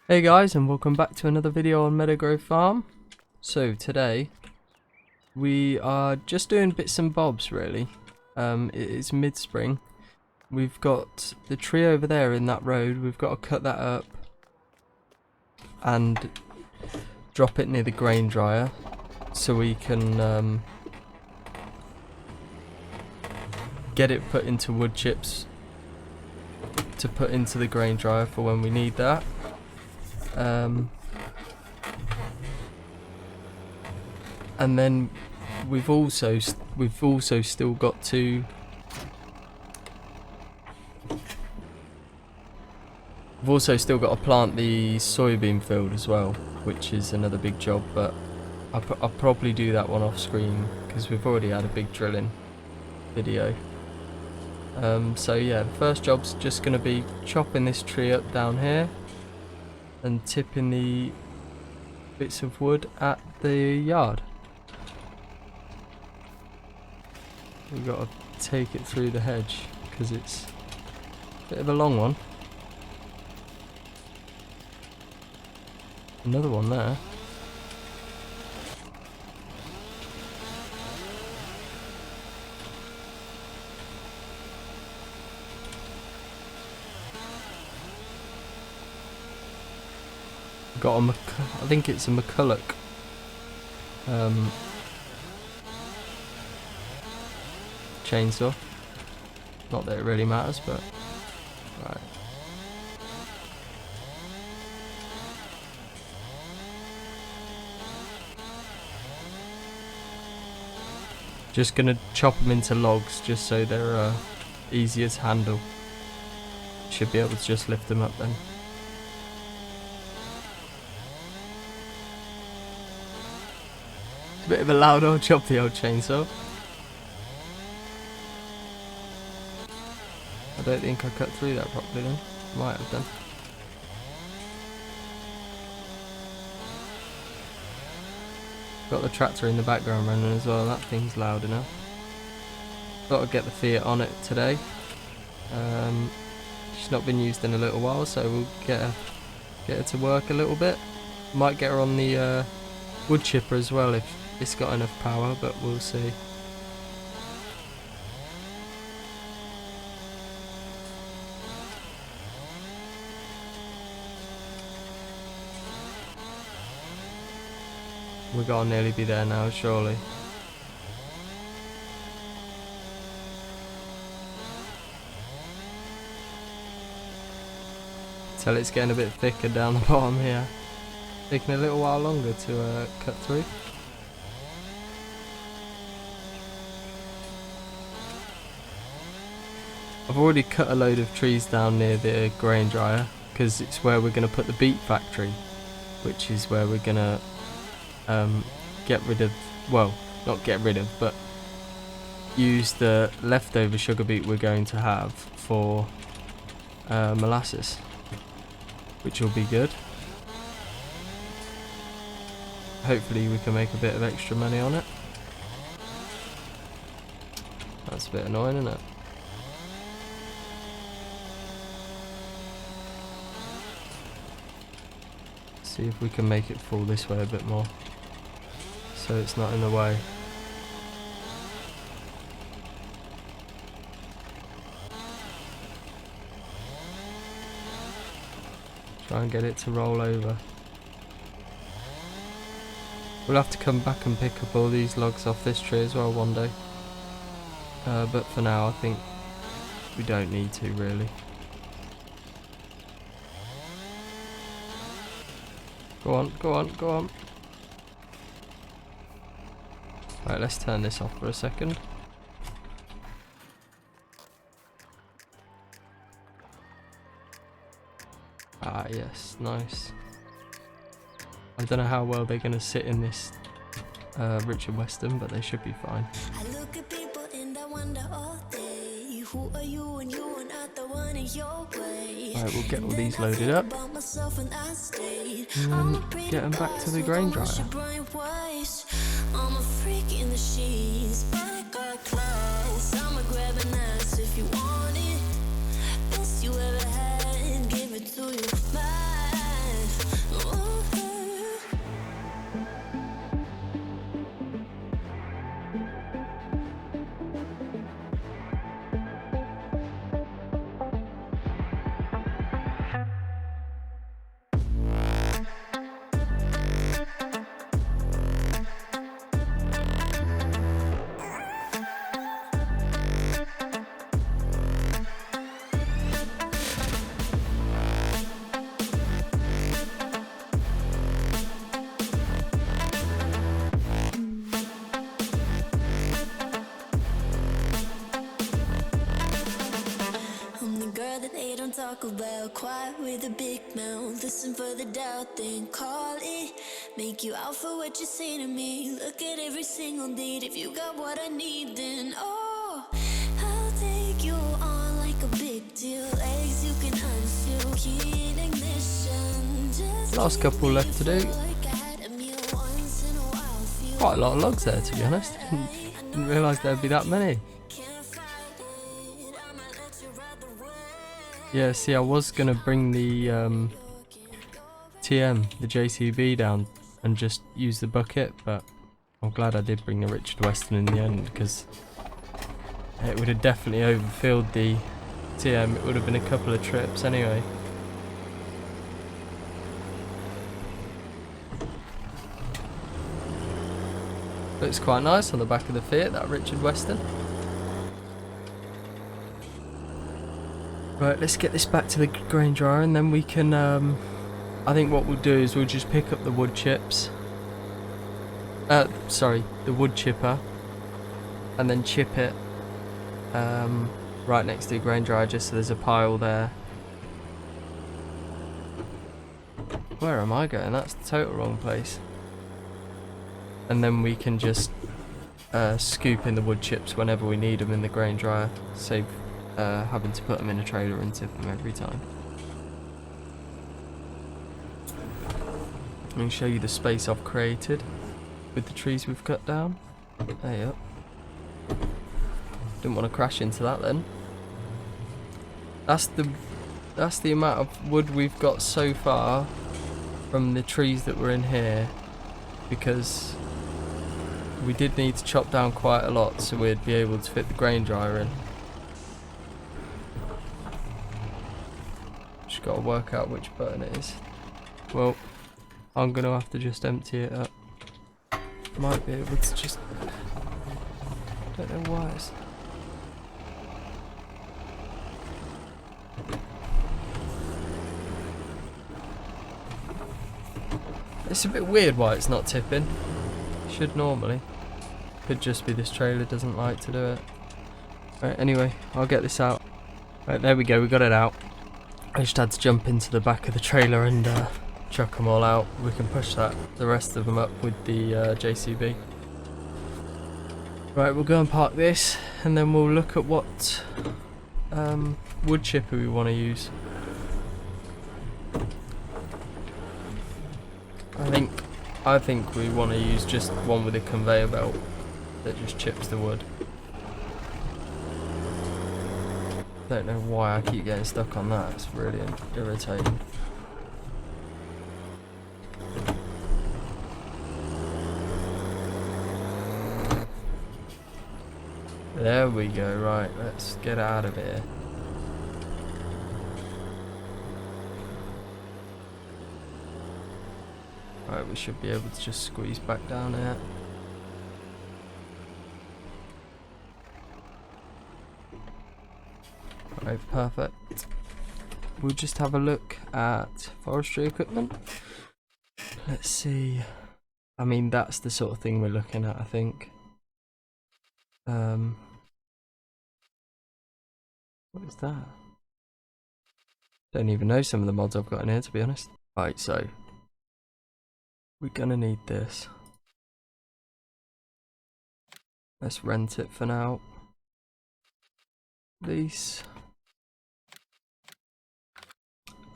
Hey guys, and welcome back to another video on Meadowgrove Farm. So today we are just doing bits and bobs really. It is mid-spring. We've got the tree over there in that road. We've got to cut that up and drop it near the grain dryer so we can get it put into wood chips to put into the grain dryer for when we need that. And then we've also still got to plant the soybean field as well, which is another big job, but I'll probably do that one off screen because we've already had a big drilling video. So yeah, the first job's just going to be chopping this tree up down here and tipping the bits of wood at the yard. We've got to take it through the hedge because it's a bit of a long one. Another one there. Got a I think it's a McCulloch chainsaw. Not that it really matters, but right. Just gonna chop them into logs just so they're easier to handle. Should be able to just lift them up then. Bit of a loud old chop, the old chainsaw. I don't think I cut through that properly then. Might have done. Got the tractor in the background running as well, that thing's loud enough. Got to get the Fiat on it today. She's not been used in a little while, so we'll get her to work a little bit. Might get her on the wood chipper as well if it's got enough power, but we'll see. We're gonna nearly be there now, surely. Tell it's getting a bit thicker down the bottom here. Taking a little while longer to cut through. I've already cut a load of trees down near the grain dryer because it's where we're going to put the beet factory, which is where we're going to get rid of, well, not get rid of, but use the leftover sugar beet we're going to have for molasses, which will be good. Hopefully we can make a bit of extra money on it. That's a bit annoying, isn't it? See if we can make it fall this way a bit more so it's not in the way. Try and get it to roll over. We'll have to come back and pick up all these logs off this tree as well one day, but for now I think we don't need to really. Go on, go on, go on. Right, let's turn this off for a second. Ah, yes, nice. I don't know how well they're going to sit in this Richard Weston, but they should be fine. I look at people and I wonder all day, who are you and you are not the one in your way. Right, we'll get all these loaded up and then get them back to the grain dryer. I'm a freak in the sheets, but I got class. I'ma grab an ass if you want it. Best you ever had, give it to you. Bye. Taco Bell, quiet with a big mouth. Listen for the doubt, then call it. Make you out for what you say to me. Look at every single deed. If you got what I need, then oh, I'll take you on like a big deal. Legs you can unseal, key in ignition. Just Last couple left to do. like I had a meal once in a while. Feel Quite a lot of logs there, to be honest. Didn't realise there'd be that many. can't fight it. I'ma let you ride the wave. Yeah, see, I was gonna bring the TM, the JCB down and just use the bucket, but I'm glad I did bring the Richard Weston in the end, because it would have definitely overfilled the TM. It would have been a couple of trips anyway. Looks quite nice on the back of the Fiat, that Richard Weston. Right, let's get this back to the grain dryer, and then we can, I think what we'll do is we'll just pick up the wood chips. Sorry, the wood chipper, and then chip it right next to the grain dryer, just so there's a pile there. Where am I going? That's the total wrong place. And then we can just scoop in the wood chips whenever we need them in the grain dryer, save having to put them in a trailer and tip them every time. I'm going to show you the space I've created with the trees we've cut down. There you go. Didn't want to crash into that then. That's the amount of wood we've got so far from the trees that were in here, because we did need to chop down quite a lot so we'd be able to fit the grain dryer in. Just got to work out which button it is. Well, I'm going to have to just empty it up. Might be able to just... don't know why it's... It's a bit weird why it's not tipping. Should normally. Could just be this trailer doesn't like to do it. Right, anyway, I'll get this out. Right, there we go, we got it out. I just had to jump into the back of the trailer and chuck them all out. We can push the rest of them up with the JCB. Right, we'll go and park this, and then we'll look at what wood chipper we want to use. I think we want to use just one with a conveyor belt that just chips the wood. Don't know why I keep getting stuck on that, it's really irritating. There we go, right, let's get out of here. Right, we should be able to just squeeze back down here. Right, perfect. We'll just have a look at forestry equipment. Let's see. I mean, that's the sort of thing we're looking at, I think. What is that? Don't even know some of the mods I've got in here, to be honest. Right, so we're gonna need this. Let's rent it for now. Lease.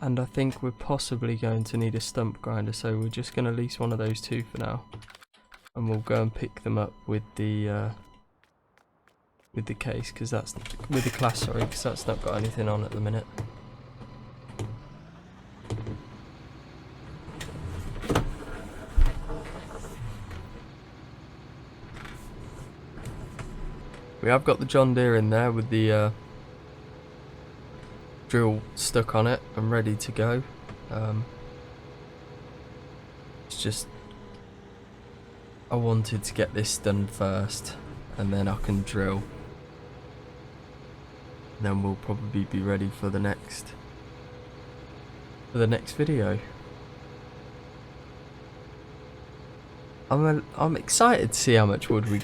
And I think we're possibly going to need a stump grinder, so we're just going to lease one of those two for now, and we'll go and pick them up with the case, because that's with the class, sorry, because that's not got anything on at the minute. We have got the John Deere in there with the drill stuck on it and ready to go. It's just I wanted to get this done first, and then I can drill. And then we'll probably be ready for the next video. I'm excited to see how much wood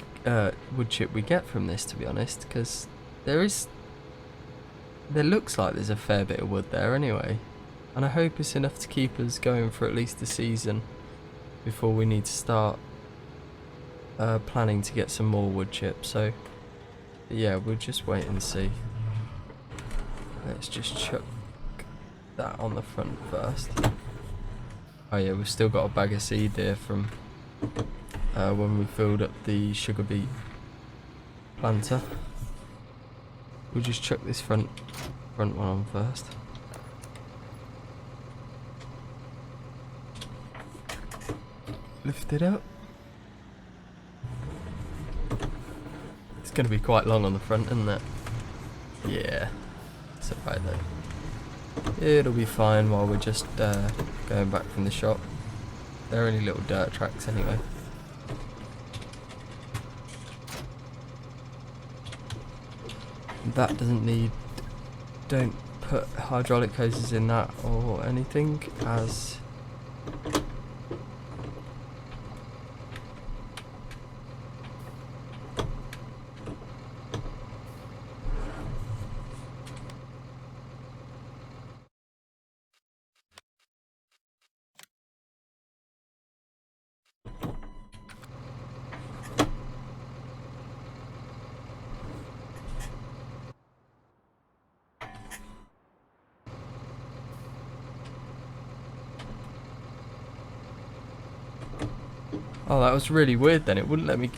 chip we get from this, to be honest, because there is There looks like there's a fair bit of wood there anyway. And I hope it's enough to keep us going for at least a season before we need to start planning to get some more wood chips. So yeah, we'll just wait and see. Let's just chuck that on the front first. Oh yeah, we've still got a bag of seed there from when we filled up the sugar beet planter. We'll just chuck this front one on first. Lift it up. It's going to be quite long on the front, isn't it? Yeah, it's alright though. It'll be fine while we're just going back from the shop. They're only little dirt tracks anyway. That doesn't need, don't put hydraulic hoses in that or anything, as oh, that was really weird then. It wouldn't let me,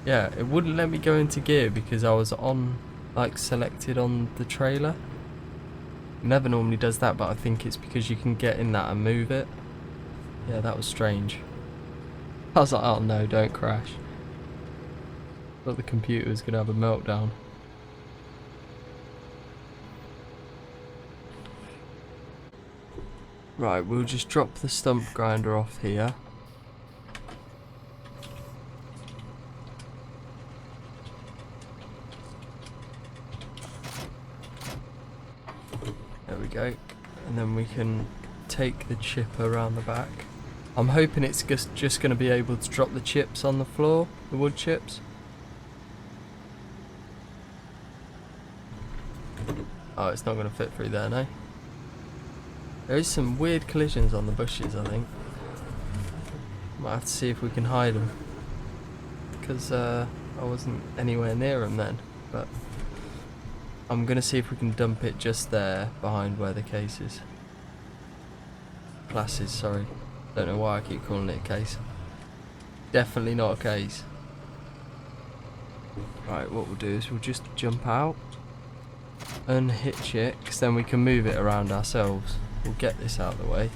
yeah, it wouldn't let me go into gear because I was on, like, selected on the trailer. It never normally does that, but I think it's because you can get in that and move it. Yeah, that was strange. I was like, oh no, don't crash. Thought the computer was going to have a meltdown. Right, we'll just drop the stump grinder off here. There we go. And then we can take the chip around the back. I'm hoping it's just going to be able to drop the chips on the floor, the wood chips. Oh, it's not going to fit through there, no. There is some weird collisions on the bushes, I think. Might have to see if we can hide them. Because I wasn't anywhere near them then. But I'm going to see if we can dump it just there, behind where the case is. Class is, sorry. Don't know why I keep calling it a case. Definitely not a case. Right, what we'll do is we'll just jump out, unhitch it, because then we can move it around ourselves. We'll get this out of the way.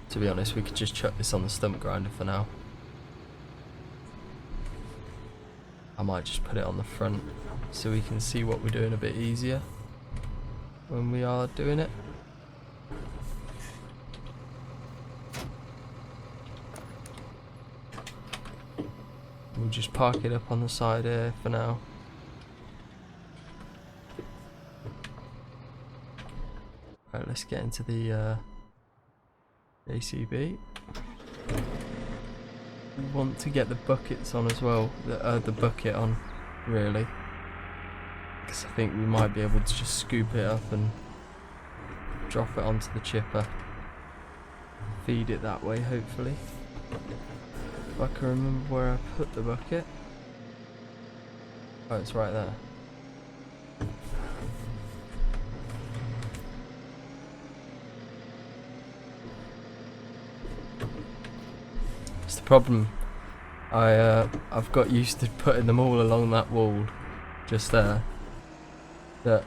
To be honest, we could just chuck this on the stump grinder for now. I might just put it on the front so we can see what we're doing a bit easier when we are doing it. We'll just park it up on the side here for now. Right, let's get into the ACB. We want to get the buckets on as well, the bucket on, really. Because I think we might be able to just scoop it up and drop it onto the chipper. Feed it that way, hopefully. If I can remember where I put the bucket. Oh, it's right there. It's the problem. I've got used to putting them all along that wall, just there. That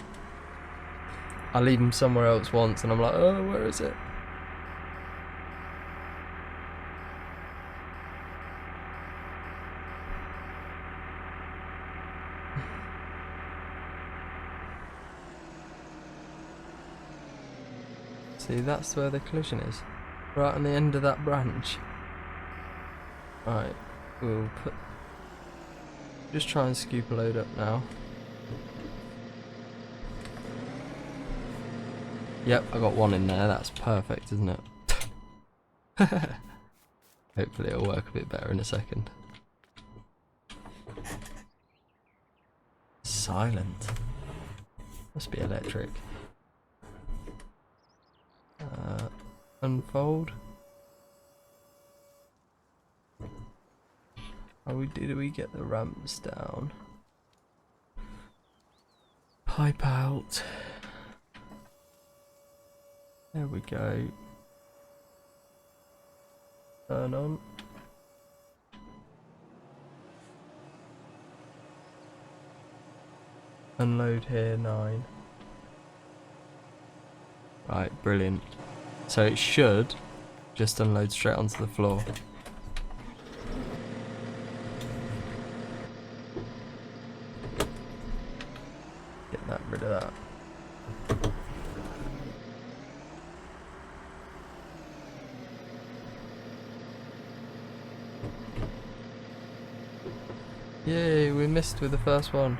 I leave them somewhere else once, and I'm like, oh, where is it? See, that's where the collision is. Right on the end of that branch. Right, we'll just try and scoop a load up now. Yep, I got one in there, that's perfect, isn't it? Hopefully it'll work a bit better in a second. silent. Must be electric. Unfold. Did we get the ramps down? Pipe out. There we go. Turn on. Unload here, 9. Right, brilliant. So it should just unload straight onto the floor. Get rid of that. Yay, we missed with the first one.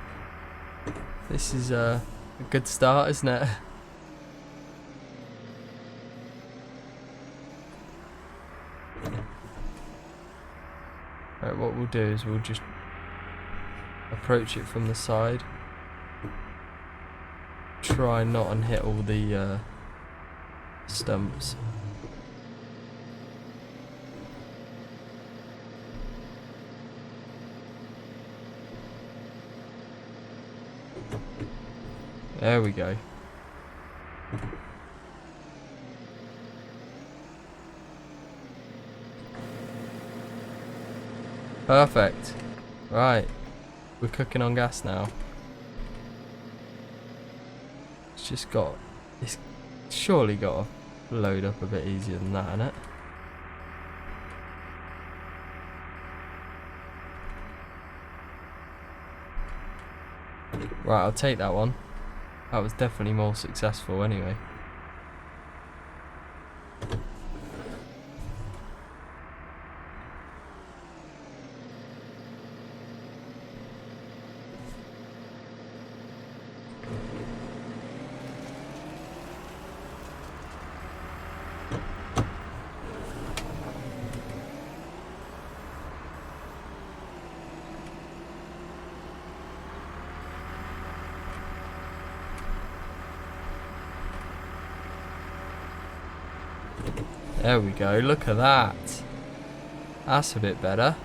This is a good start, isn't it? Right, what we'll do is we'll just approach it from the side. Try not and hit all the stumps. There we go. Perfect. Right. We're cooking on gas now. It's surely got to load up a bit easier than that, innit? Right, I'll take that one. That was definitely more successful anyway. There we go, look at that. That's a bit better.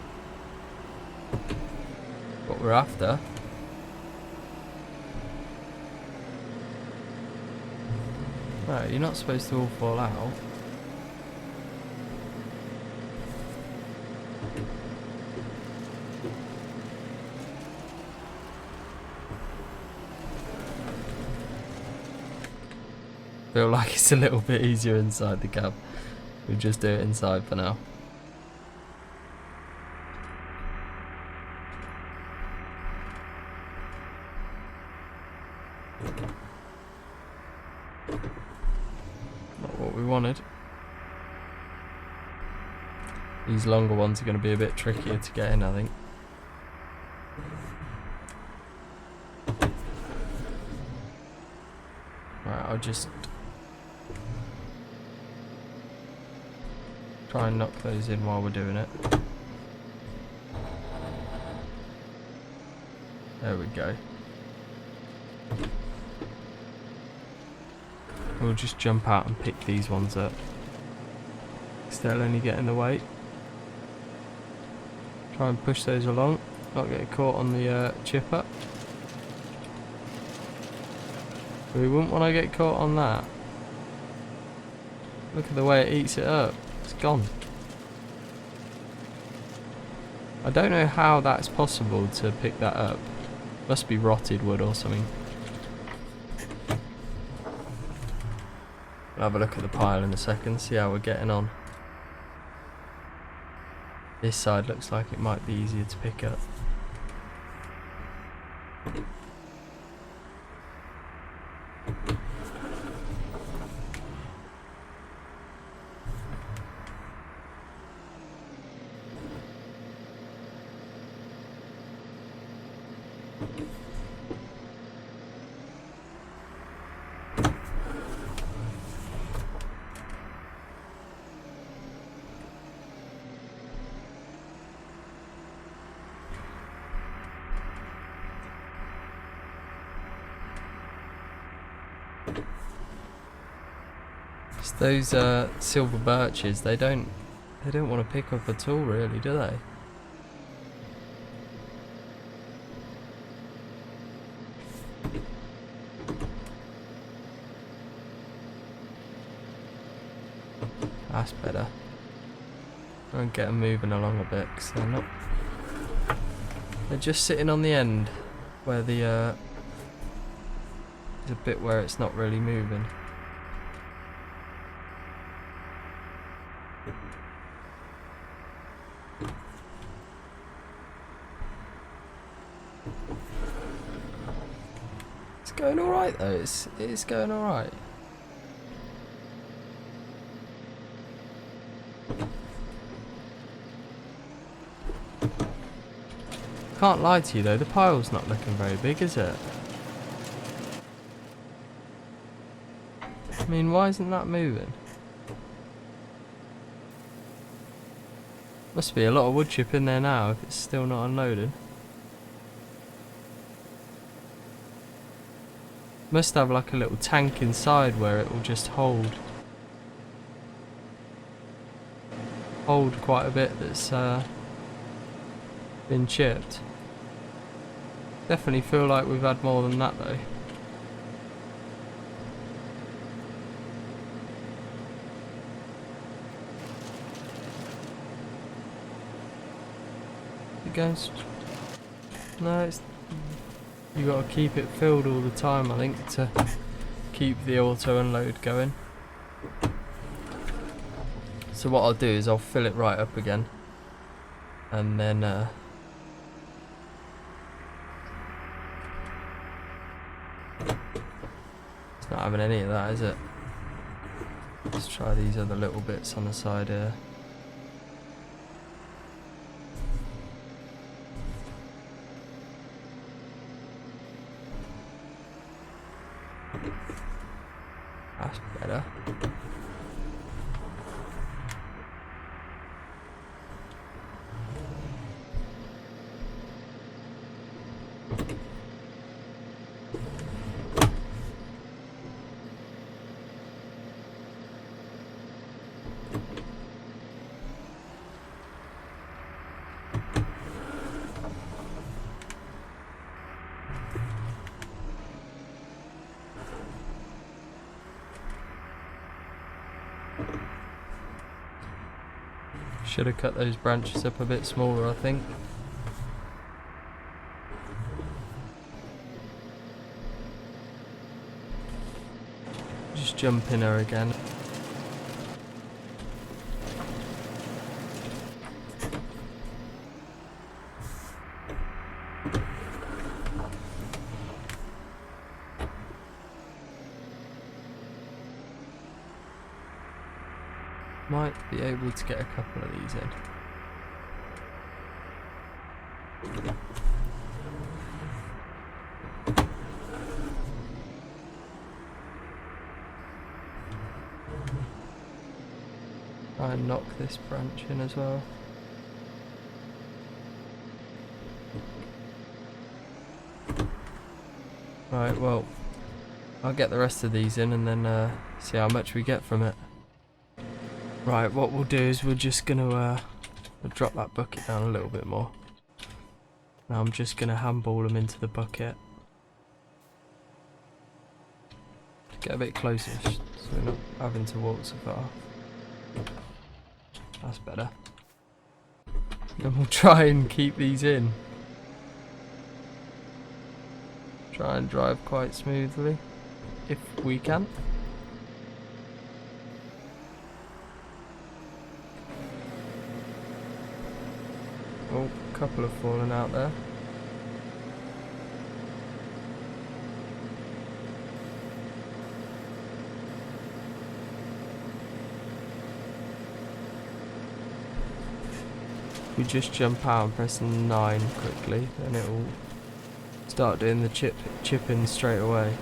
What we're after. Right, you're not supposed to all fall out. Feel like it's a little bit easier inside the cab. We'll just do it inside for now. Not what we wanted. These longer ones are going to be a bit trickier to get in, I think. Right, I'll just try and knock those in while we're doing it. There we go. We'll just jump out and pick these ones up. They'll only get in the way. Try and push those along, not get caught on the chipper. We wouldn't want to get caught on that. Look at the way it eats it up. It's gone. I don't know how that's possible to pick that up. Must be rotted wood or something. I'll have a look at the pile in a second, see how we're getting on. This side looks like it might be easier to pick up. It's those silver birches, they don't want to pick up at all, really, do they? That's better. I'll get them moving along a bit, because they're just sitting on the end where the there's a bit where it's not really moving. It's going alright though, it's going alright. Can't lie to you though, the pile's not looking very big, is it? I mean, why isn't that moving? Must be a lot of wood chip in there now if it's still not unloading. Must have like a little tank inside where it will just hold quite a bit that's been chipped. Definitely feel like we've had more than that though. It goes. No, it's. You got to keep it filled all the time, I think, to keep the auto unload going. So what I'll do is I'll fill it right up again, and then it's not having any of that, is it? Let's try these other little bits on the side here. That's better. Should have cut those branches up a bit smaller, I think. Just jump in her again. Might be able to get a couple of these in. Try and knock this branch in as well. Right, well, I'll get the rest of these in and then see how much we get from it. Right, what we'll do is we're just going to we'll drop that bucket down a little bit more. Now I'm just going to handball them into the bucket. Get a bit closer so we're not having to walk so far. That's better. Then we'll try and keep these in. Try and drive quite smoothly, if we can. Oh, a couple have fallen out there. We just jump out and press 9 quickly, then it will start doing the chipping straight away.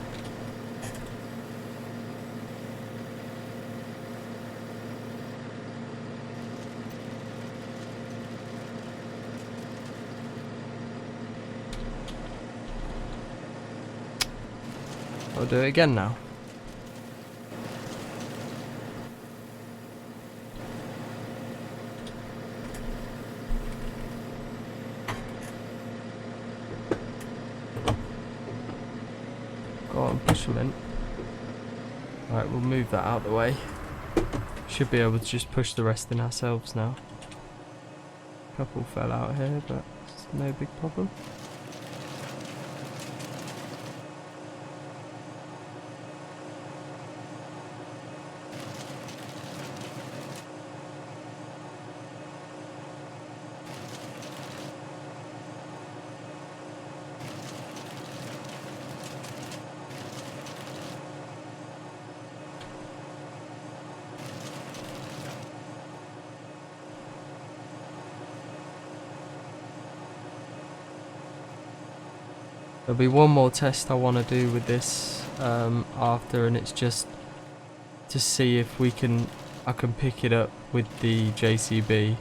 I'll do it again now. instrument. Right, we'll move that out of the way. Should be able to just push the rest in ourselves now. A couple fell out here, but it's no big problem. There'll be one more test I want to do with this after, and it's just to see if I can pick it up with the JCB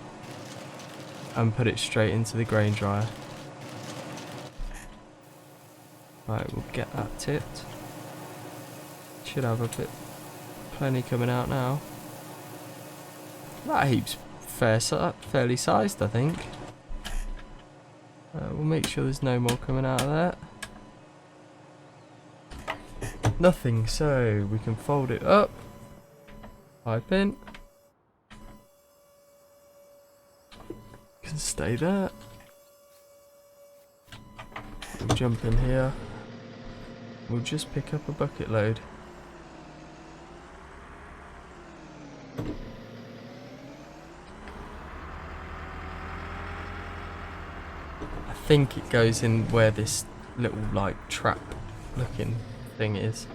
and put it straight into the grain dryer. Right, we'll get that tipped. Should have plenty coming out now. That heap's fairly sized, I think. We'll make sure there's no more coming out of there. Nothing, so we can fold it up, pipe in, can stay there. We'll jump in here, we'll just pick up a bucket load. I think it goes in where this little like trap looking thing is.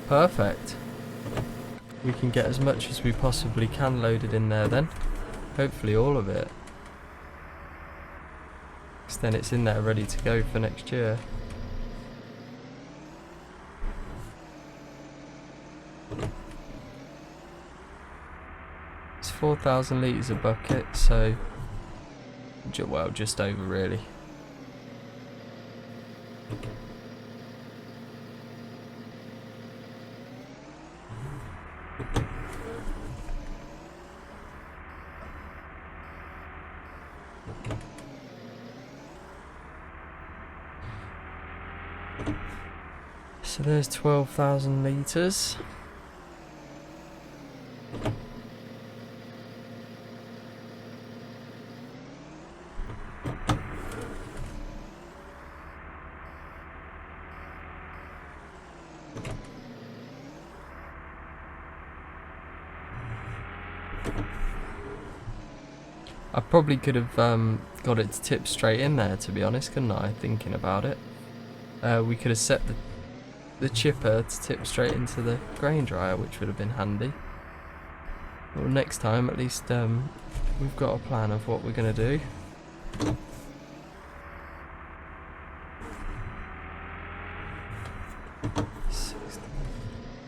Perfect. We can get as much as we possibly can loaded in there then. Hopefully all of it. Because then it's in there ready to go for next year. It's 4,000 litres a bucket, so well, just over really. So there's 12,000 litres. I probably could have got it to tip straight in there, to be honest, couldn't I? Thinking about it, we could have set the chipper to tip straight into the grain dryer, which would have been handy. Well, next time at least we've got a plan of what we're going to do.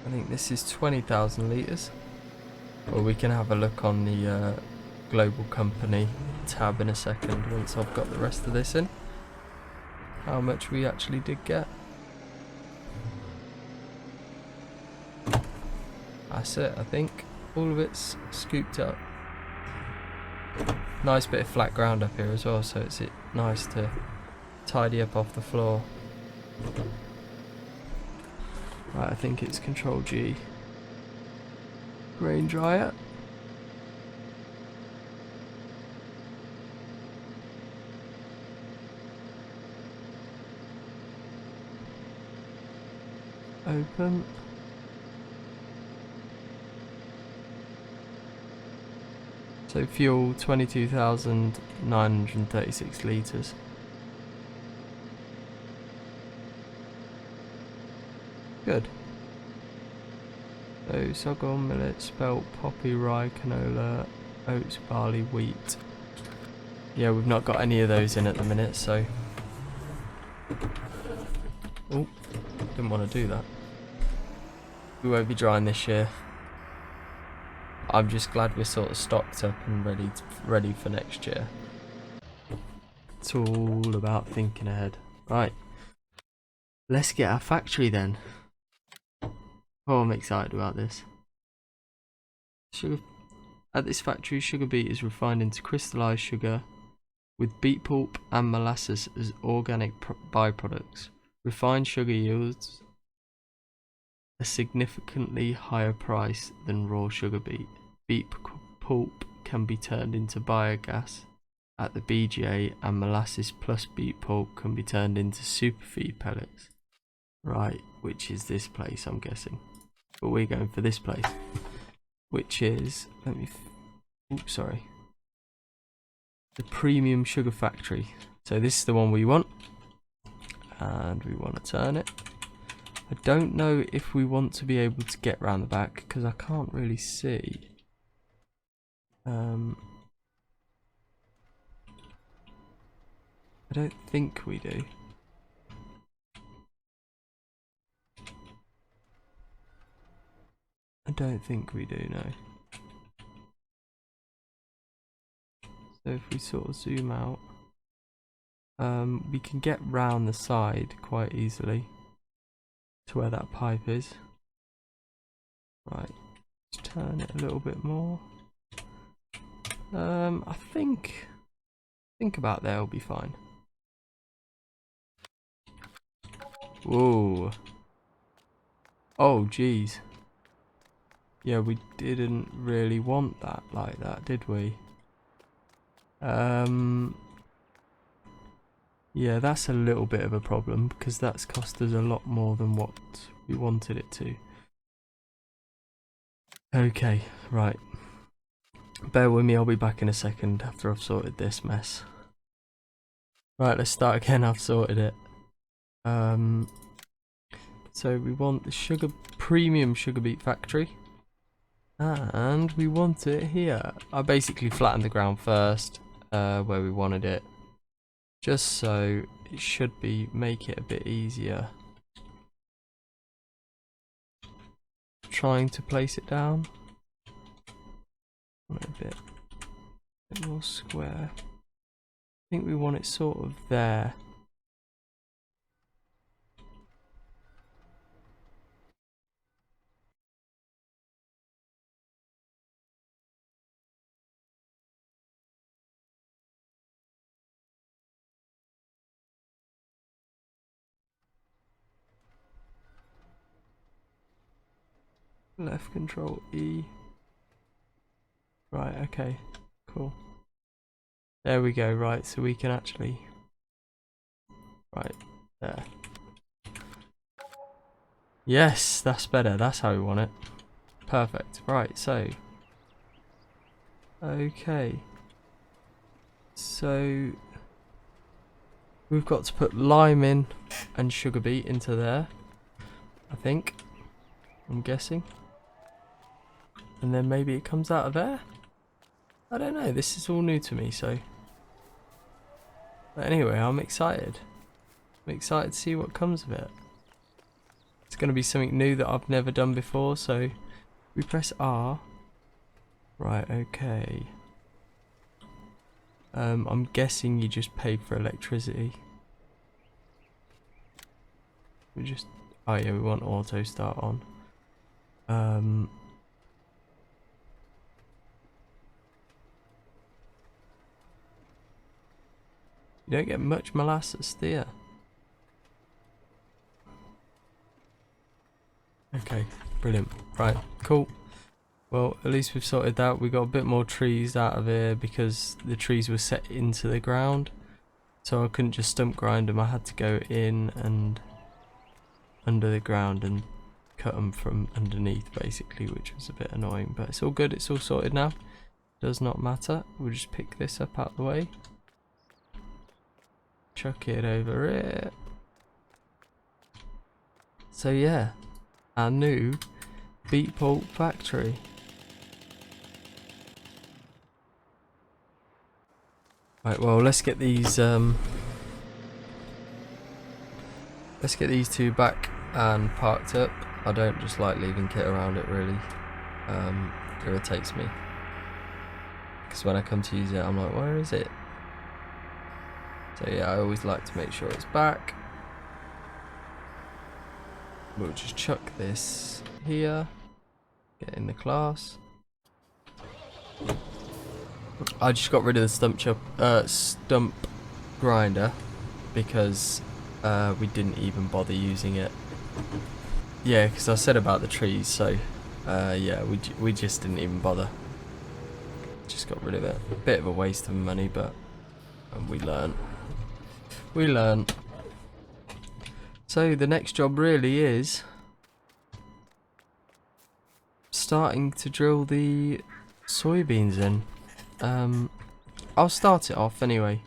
I think this is 20,000 litres. Well, we can have a look on the global company tab in a second once I've got the rest of this in. How much we actually did get. That's it, I think. All of it's scooped up. Nice bit of flat ground up here as well, so it's nice to tidy up off the floor. Right, I think it's Control G. Grain dryer. Open. So fuel 22,936 litres. Good. So sorghum, millet, spelt, poppy, rye, canola, oats, barley, wheat. Yeah, we've not got any of those in at the minute, so... Oh, didn't want to do that. We won't be drying this year. I'm just glad we're sort of stocked up and ready for next year. It's all about thinking ahead. Right. Let's get our factory then. Oh, I'm excited about this. Sugar. At this factory, sugar beet is refined into crystallized sugar with beet pulp and molasses as organic byproducts. Refined sugar yields a significantly higher price than raw sugar beet. Beet pulp can be turned into biogas at the BGA, and molasses plus beet pulp can be turned into superfeed pellets. Right, which is this place, I'm guessing. But we're going for this place, which is, oops, sorry. The Premium Sugar Factory. So this is the one we want. And we want to turn it. I don't know if we want to be able to get round the back, because I can't really see. I don't think we do. I don't think we do, no. So if we sort of zoom out, we can get round the side quite easily to where that pipe is. Right, let's turn it a little bit more. I think about there will be fine. Whoa. Oh, geez. Yeah, we didn't really want that like that, did we? Yeah, that's a little bit of a problem because that's cost us a lot more than what we wanted it to. Okay, right. Bear with me, I'll be back in a second after I've sorted this mess. Right, let's start again. I've sorted it. So we want the Premium Sugar Beet Factory. And we want it here. I basically flattened the ground first, where we wanted it. Just so it should make it a bit easier. Trying to place it down. Want it a bit more square. I think we want it sort of there. Left control E. Right, okay, cool. There we go, right, so we can actually, right, there. Yes, that's better, that's how we want it. Perfect, right, so. Okay. So, we've got to put lime in and sugar beet into there, I think. I'm guessing. And then maybe it comes out of there? I don't know, this is all new to me, so. But anyway, I'm excited. I'm excited to see what comes of it. It's going to be something new that I've never done before, so we press R. Right, okay. I'm guessing you just pay for electricity. Oh yeah, we want auto start on. You don't get much molasses, do you? Okay, brilliant. Right, cool. Well, at least we've sorted that. We got a bit more trees out of here because the trees were set into the ground. So I couldn't just stump grind them. I had to go in and under the ground and cut them from underneath, basically, which was a bit annoying. But it's all good. It's all sorted now. Does not matter. We'll just pick this up out of the way. Chuck it over here. So yeah, our new beet pulp factory. Right, well, let's get these two back and parked up. I don't just like leaving kit around, it really irritates me. Because when I come to use it, I'm like, where is it? So yeah, I always like to make sure it's back. We'll just chuck this here. Get in the class. I just got rid of the stump grinder because we didn't even bother using it. Yeah, because I said about the trees, so yeah, we just didn't even bother. Just got rid of it. A bit of a waste of money, but we learn. We learn. So the next job really is starting to drill the soybeans in. I'll start it off anyway.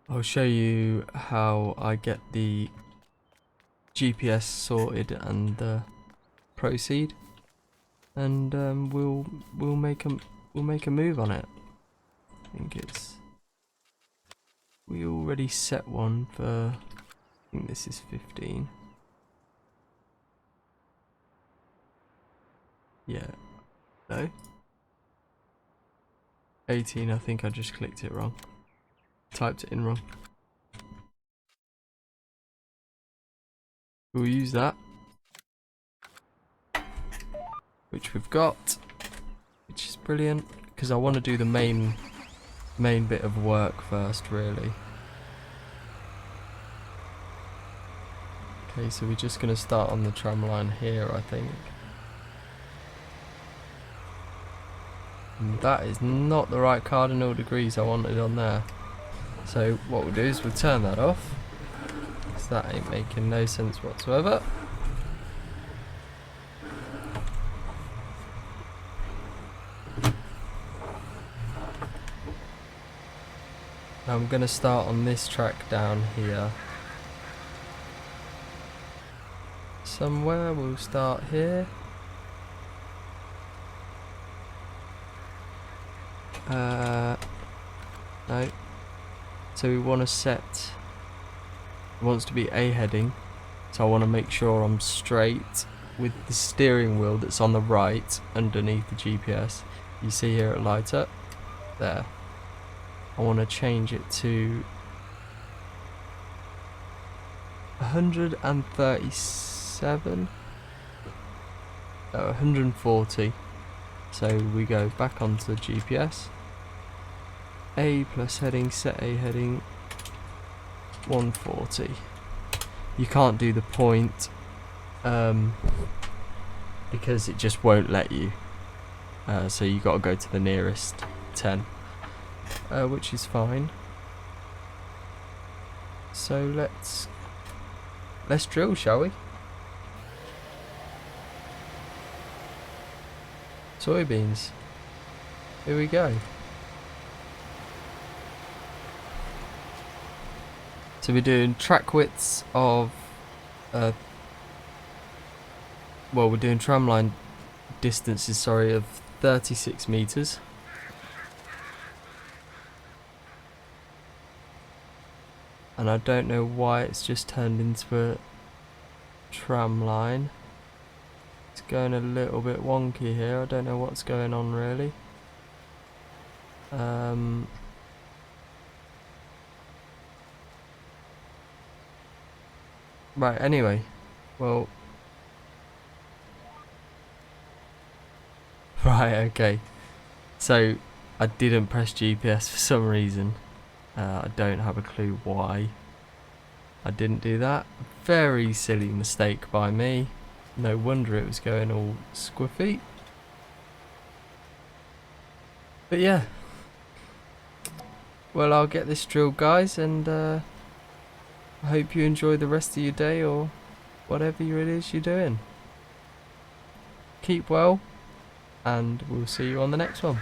I'll show you how I get the GPS sorted and proceed, and we'll make a move on it. I think we already set one for. I think this is 15. Yeah. No. 18. I think I just clicked it wrong. Typed it in wrong. We'll use that, which we've got, which is brilliant, because I want to do the main bit of work first, really. Okay, so we're just going to start on the tram line here, I think. And that is not the right cardinal degrees I wanted on there. So what we'll do is we'll turn that off, because that ain't making no sense whatsoever. I'm going to start on this track down here. Somewhere we'll start here. No. So we want to set, it wants to be A heading, so I want to make sure I'm straight with the steering wheel that's on the right underneath the GPS. You see here it lights up there. I want to change it to 137, no, 140. So we go back onto the GPS. A plus heading, set A heading, 140. You can't do the point because it just won't let you. So you got to go to the nearest 10, which is fine. So let's drill, shall we? Soybeans. Here we go. So we're doing track widths of, well, we're doing tramline distances, sorry, of 36 meters. And I don't know why it's just turned into a tram line. It's going a little bit wonky here. I don't know what's going on really. Right, anyway, well, right, okay, so I didn't press GPS for some reason. I don't have a clue why I didn't do that. Very silly mistake by me. No wonder it was going all squiffy. But yeah, well, I'll get this drilled, guys, and I hope you enjoy the rest of your day or whatever it is you're doing. Keep well, and we'll see you on the next one.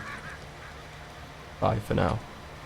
Bye for now.